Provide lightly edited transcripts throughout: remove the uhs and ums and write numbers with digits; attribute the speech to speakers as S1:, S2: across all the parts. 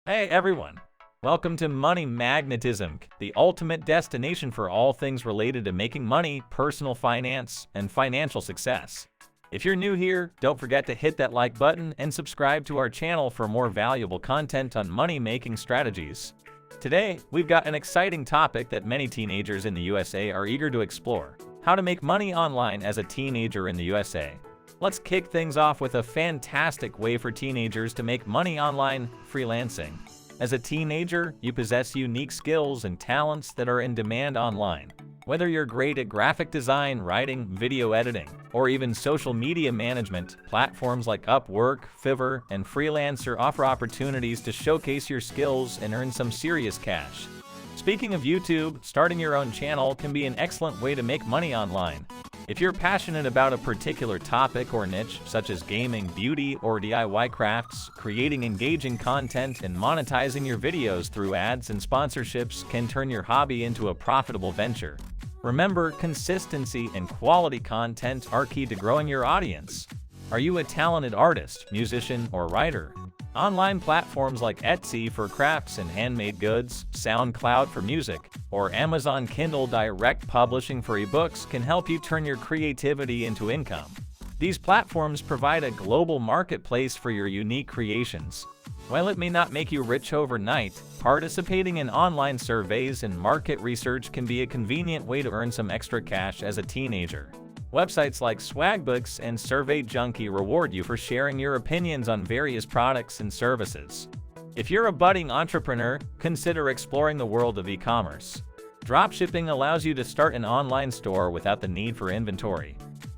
S1: Hey everyone! Welcome to Money Magnetism, the ultimate destination for all things related to making money, personal finance, and financial success. If you're new here, don't forget to hit that like button and subscribe to our channel for more valuable content on money-making strategies. Today, we've got an exciting topic that many teenagers in the USA are eager to explore: how to make money online as a teenager in the USA. Let's kick things off with a fantastic way for teenagers to make money online: freelancing. As a teenager, you possess unique skills and talents that are in demand online. Whether you're great at graphic design, writing, video editing, or even social media management, platforms like Upwork, Fiverr, and Freelancer offer opportunities to showcase your skills and earn some serious cash. Speaking of YouTube, starting your own channel can be an excellent way to make money online. If you're passionate about a particular topic or niche, such as gaming, beauty, or DIY crafts, creating engaging content and monetizing your videos through ads and sponsorships can turn your hobby into a profitable venture. Remember, consistency and quality content are key to growing your audience. Are you a talented artist, musician, or writer? Online platforms like Etsy for crafts and handmade goods, SoundCloud for music, or Amazon Kindle Direct Publishing for ebooks can help you turn your creativity into income. These platforms provide a global marketplace for your unique creations. While it may not make you rich overnight, participating in online surveys and market research can be a convenient way to earn some extra cash as a teenager. Websites like Swagbooks and Survey Junkie reward you for sharing your opinions on various products and services. If you're a budding entrepreneur, consider exploring the world of e-commerce. Dropshipping allows you to start an online store without the need for inventory.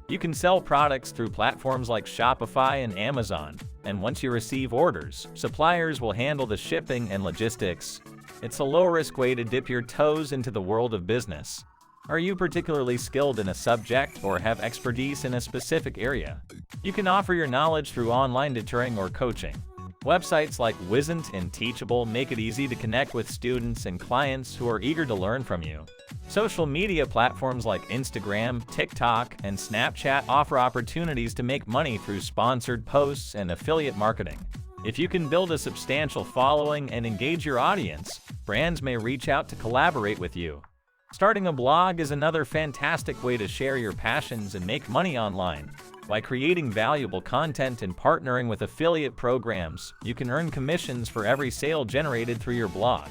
S1: You can sell products through platforms like Shopify and Amazon, and once you receive orders, suppliers will handle the shipping and logistics. It's a low-risk way to dip your toes into the world of business. Are you particularly skilled in a subject or have expertise in a specific area? You can offer your knowledge through online tutoring or coaching. Websites like Wizant and Teachable make it easy to connect with students and clients who are eager to learn from you. Social media platforms like Instagram, TikTok, and Snapchat offer opportunities to make money through sponsored posts and affiliate marketing. If you can build a substantial following and engage your audience, brands may reach out to collaborate with you. Starting a blog is another fantastic way to share your passions and make money online. By creating valuable content and partnering with affiliate programs, you can earn commissions for every sale generated through your blog.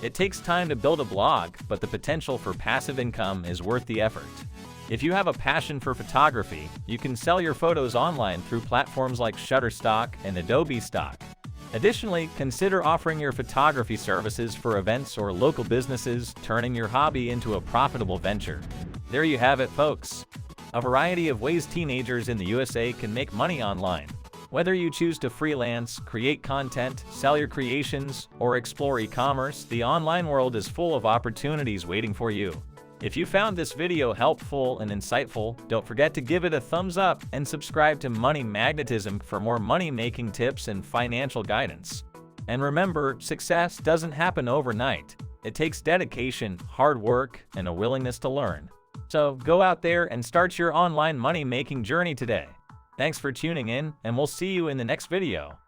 S1: It takes time to build a blog, but the potential for passive income is worth the effort. If you have a passion for photography, you can sell your photos online through platforms like Shutterstock and Adobe Stock. Additionally, consider offering your photography services for events or local businesses, turning your hobby into a profitable venture. There you have it, folks. A variety of ways teenagers in the USA can make money online. Whether you choose to freelance, create content, sell your creations, or explore e-commerce, the online world is full of opportunities waiting for you. If you found this video helpful and insightful, don't forget to give it a thumbs up and subscribe to Money Magnetism for more money-making tips and financial guidance. And remember, success doesn't happen overnight. It takes dedication, hard work, and a willingness to learn. So go out there and start your online money-making journey today. Thanks for tuning in, and we'll see you in the next video.